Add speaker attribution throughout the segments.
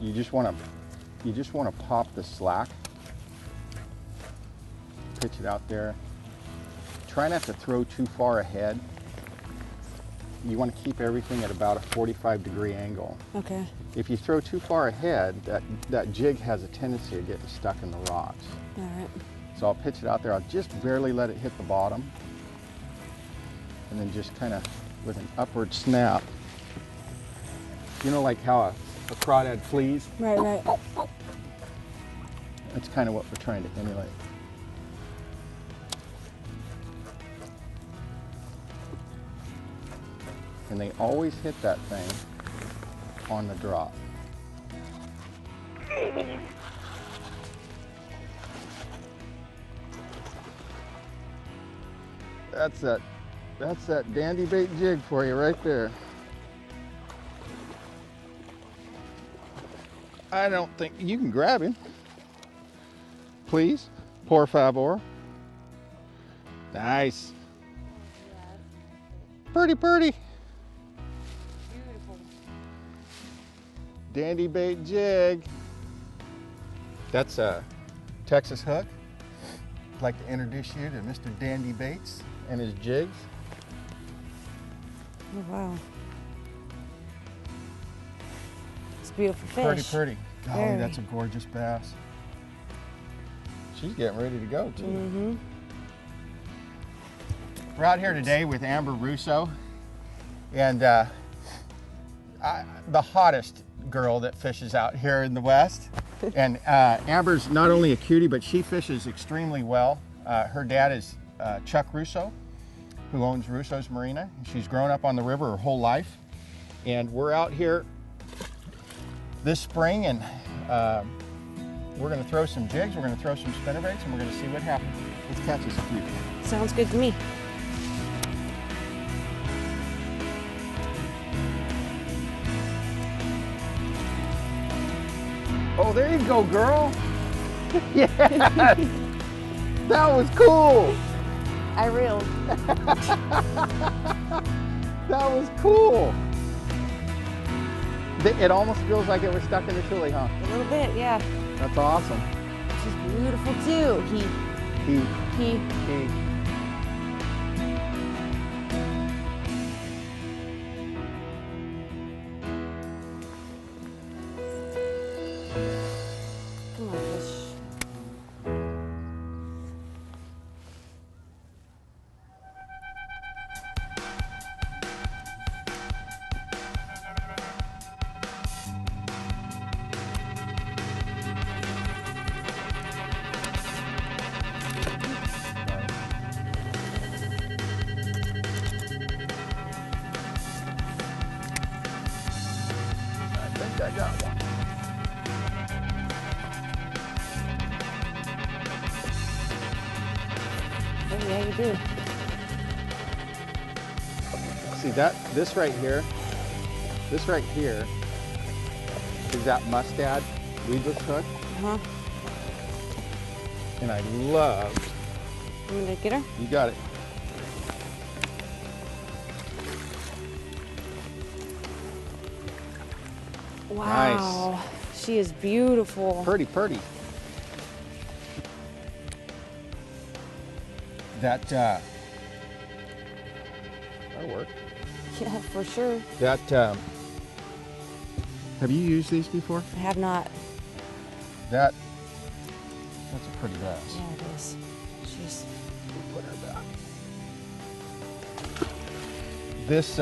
Speaker 1: you just want to pop the slack, pitch it out there. Try not to throw too far ahead. You want to keep everything at about a 45-degree angle.
Speaker 2: Okay.
Speaker 1: If you throw too far ahead, that jig has a tendency of getting stuck in the rocks.
Speaker 2: All right.
Speaker 1: So I'll pitch it out there. I'll just barely let it hit the bottom. And then just kind of with an upward snap. You know, like how a crawdad flees?
Speaker 2: Right, right.
Speaker 1: That's kind of what we're trying to emulate. And they always hit that thing on the drop. That's that dandy bait jig for you right there. I don't think you can grab him. Please, por favor. Nice. Pretty.
Speaker 2: Beautiful.
Speaker 1: Dandy bait jig. That's a Texas hook. I'd like to introduce you to Mr. Dandy Baits and his jigs.
Speaker 2: Oh, wow. It's a beautiful fish.
Speaker 1: Pretty. Golly,
Speaker 2: Very.
Speaker 1: that's a gorgeous bass. She's getting ready to go too.
Speaker 2: Mm-hmm.
Speaker 1: We're out here today with Amber Russo, and the hottest girl that fishes out here in the West. And Amber's not only a cutie, but she fishes extremely well. Her dad is Chuck Russo, who owns Russo's Marina. She's grown up on the river her whole life. And we're out here this spring, and we're gonna throw some jigs, we're gonna throw some spinnerbaits, and we're gonna see what happens. Let's catch us a few.
Speaker 2: Sounds good to me.
Speaker 1: Oh, there you go, girl. Yeah, that was cool.
Speaker 2: I reeled.
Speaker 1: That was cool. It almost feels like it was stuck in the tule, huh?
Speaker 2: A little bit, yeah.
Speaker 1: That's awesome.
Speaker 2: She's beautiful too. He. Come on, fish.
Speaker 1: I think I got one.
Speaker 2: Oh, yeah, you do.
Speaker 1: See this right here is that mustad weedless hook,
Speaker 2: Uh-huh.
Speaker 1: and I love.
Speaker 2: You want me to get her?
Speaker 1: You got it.
Speaker 2: Wow. She is beautiful.
Speaker 1: Pretty. That'll work.
Speaker 2: Yeah, for sure.
Speaker 1: Have you used these before?
Speaker 2: I have not.
Speaker 1: That's a pretty bass.
Speaker 2: Yeah, it is. She's.
Speaker 1: Put her back. This,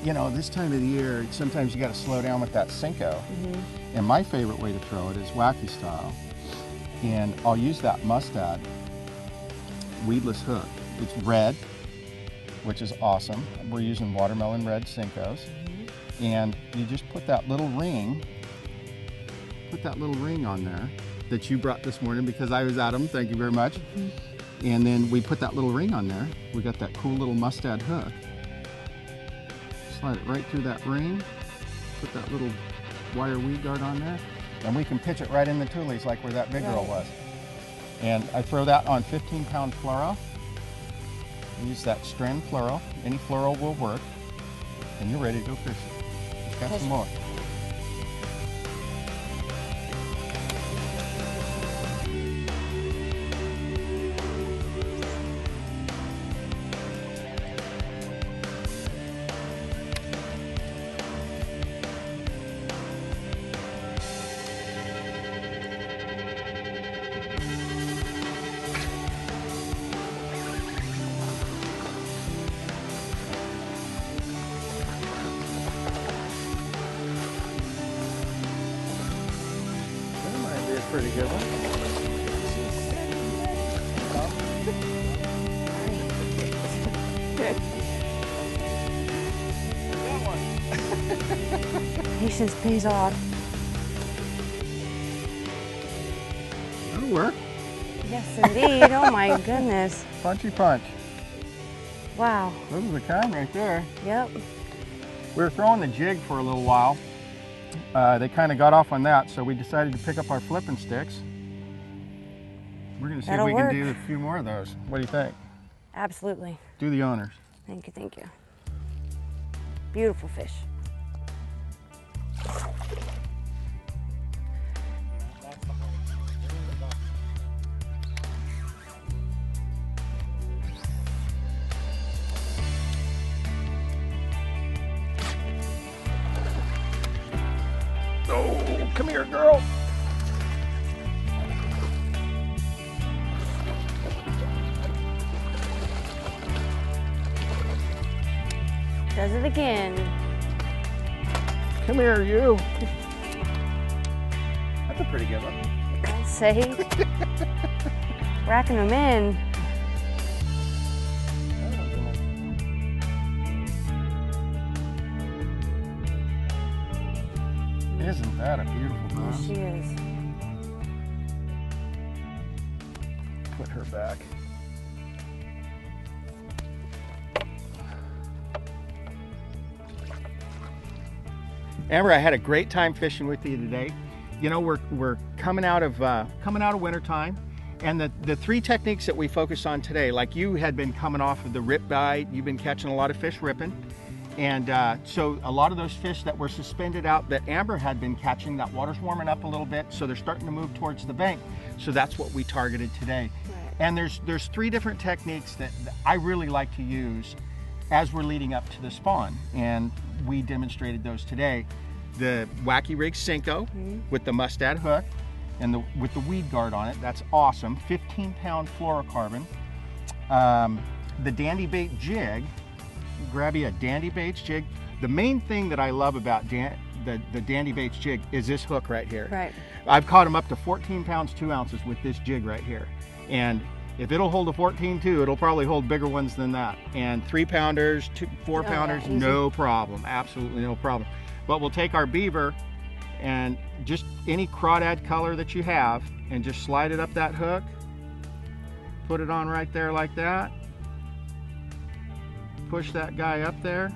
Speaker 1: you know, this time of the year, sometimes you got to slow down with that Cinco.
Speaker 2: Mm-hmm.
Speaker 1: And my favorite way to throw it is Wacky style. And I'll use that mustad weedless hook. It's red, which is awesome. We're using watermelon red Cincos. Mm-hmm. And you just put that little ring on there that you brought this morning because I was at them. Thank you very much. Mm-hmm. And then we put that little ring on there. We got that cool little mustad hook. Slide it right through that ring. Put that little wire weed guard on there. And we can pitch it right in the tules like where that big girl was. And I throw that on 15-pound fluoro. Use that strand fluoro. Any fluoro will work. And you're ready to go fishing. Got some more. pretty good one.
Speaker 2: Patience pays off.
Speaker 1: That'll work.
Speaker 2: Yes, indeed. Oh my goodness.
Speaker 1: Punchy punch.
Speaker 2: Wow.
Speaker 1: Those are the kind right there.
Speaker 2: Yep.
Speaker 1: We were throwing the jig for a little while. They kind of got off on that, so we decided to pick up our flipping sticks. We're going to see if we can do a few more of those. What do you think?
Speaker 2: Absolutely.
Speaker 1: Do the honors.
Speaker 2: Thank you, thank you. Beautiful fish.
Speaker 1: Oh, come here, girl.
Speaker 2: Does it again.
Speaker 1: Come here, you. That's a pretty good one.
Speaker 2: I'll say. Racking them in.
Speaker 1: Isn't that a beautiful
Speaker 2: Yes,
Speaker 1: bass?
Speaker 2: she is.
Speaker 1: Put her back. Amber, I had a great time fishing with you today. You know, we're coming out of winter time, and the three techniques that we focused on today, like you had been coming off of the rip bite, you've been catching a lot of fish ripping, and so a lot of those fish that were suspended out that Amber had been catching, that water's warming up a little bit, so they're starting to move towards the bank. So that's what we targeted today.
Speaker 2: Right.
Speaker 1: And there's three different techniques that I really like to use as we're leading up to the spawn, and we demonstrated those today. The Wacky Rig Cinco with the mustad hook and with the weed guard on it. That's awesome. 15-pound fluorocarbon. The Dandy Bait jig. Grab you a Dandy Baits jig. The main thing that I love about the Dandy Baits jig is this hook right here.
Speaker 2: Right.
Speaker 1: I've caught them up to 14 pounds 2 ounces with this jig right here. And if it'll hold a 14.2, it'll probably hold bigger ones than that. And 3-pounders, 4-pounders,
Speaker 2: yeah,
Speaker 1: no problem. Absolutely no problem. But we'll take our beaver and just any crawdad color that you have and just slide it up that hook, put it on right there like that, push that guy up there,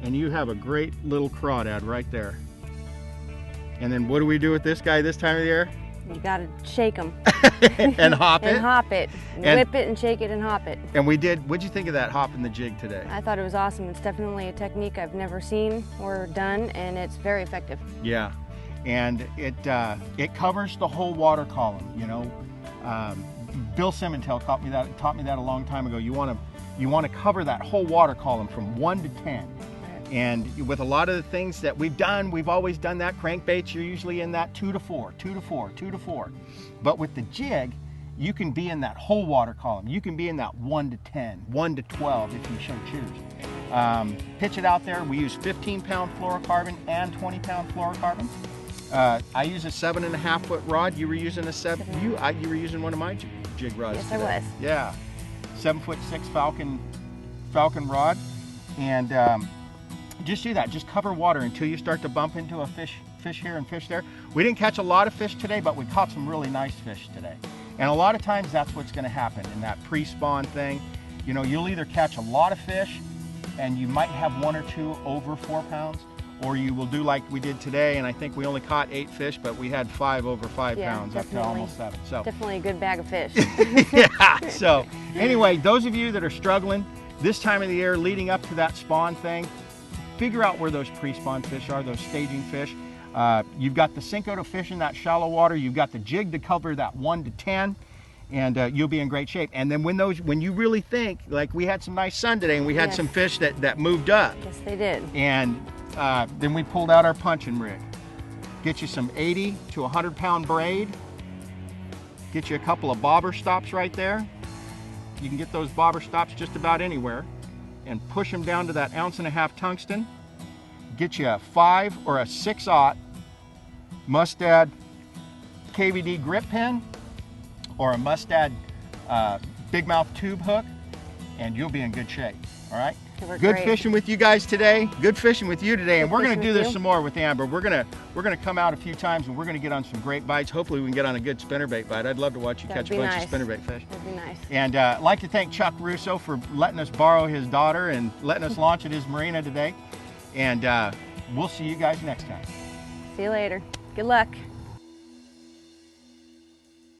Speaker 1: and you have a great little crawdad right there. And then what do we do with this guy this time of the year?
Speaker 2: You gotta shake them.
Speaker 1: And hop it.
Speaker 2: And hop it. Whip it and shake it and hop it.
Speaker 1: And we did. What'd you think of that hopping the jig today?
Speaker 2: I thought it was awesome. It's definitely a technique I've never seen or done, and it's very effective.
Speaker 1: Yeah, and it covers the whole water column. You know, Bill Simmontel taught me that a long time ago. You want to cover that whole water column from 1 to 10. And with a lot of the things that we've done, we've always done that. Crankbaits, you're usually in that 2 to 4, 2 to 4, 2 to 4. But with the jig, you can be in that whole water column. You can be in that 1 to 10, 1 to 12 if you so choose. Pitch it out there. We use 15-pound fluorocarbon and 20-pound fluorocarbon. I use a 7.5-foot rod. You were using a you were using one of my jig rods.
Speaker 2: Yes,
Speaker 1: today.
Speaker 2: I was.
Speaker 1: Yeah, 7'6" Falcon rod, and just do that. Just cover water until you start to bump into a fish here and fish there. We didn't catch a lot of fish today, but we caught some really nice fish today. And a lot of times that's what's going to happen in that pre-spawn thing. You know, you'll either catch a lot of fish and you might have 1 or 2 over 4 pounds, or you will do like we did today, and I think we only caught 8 fish, but we had 5 over 5 pounds, up to almost 7. So
Speaker 2: definitely a good bag of fish.
Speaker 1: yeah. So anyway, those of you that are struggling this time of the year leading up to that spawn thing, figure out where those pre-spawn fish are, those staging fish. You've got the Cinco to fish in that shallow water. You've got the jig to cover that 1 to 10, and you'll be in great shape. And then when you really think, like we had some nice sun today, and we had some fish that moved up.
Speaker 2: Yes, they did.
Speaker 1: And then we pulled out our punching rig. Get you some 80 to 100-pound braid. Get you a couple of bobber stops right there. You can get those bobber stops just about anywhere. And push them down to that 1.5 ounce tungsten. Get you a 5 or a 6/0 mustad KVD grip pin or a mustad big mouth tube hook, and you'll be in good shape. All right. Good fishing with you guys today. Good fishing with you today, and we're going to do this some more with Amber. We're gonna come out a few times, and we're going to get on some great bites. Hopefully, we can get on a good spinnerbait bite. I'd love to watch you catch a bunch of spinnerbait fish.
Speaker 2: That'd be nice.
Speaker 1: And I'd like to thank Chuck Russo for letting us borrow his daughter and letting us launch at his marina today. And we'll see you guys next time.
Speaker 2: See you later. Good luck.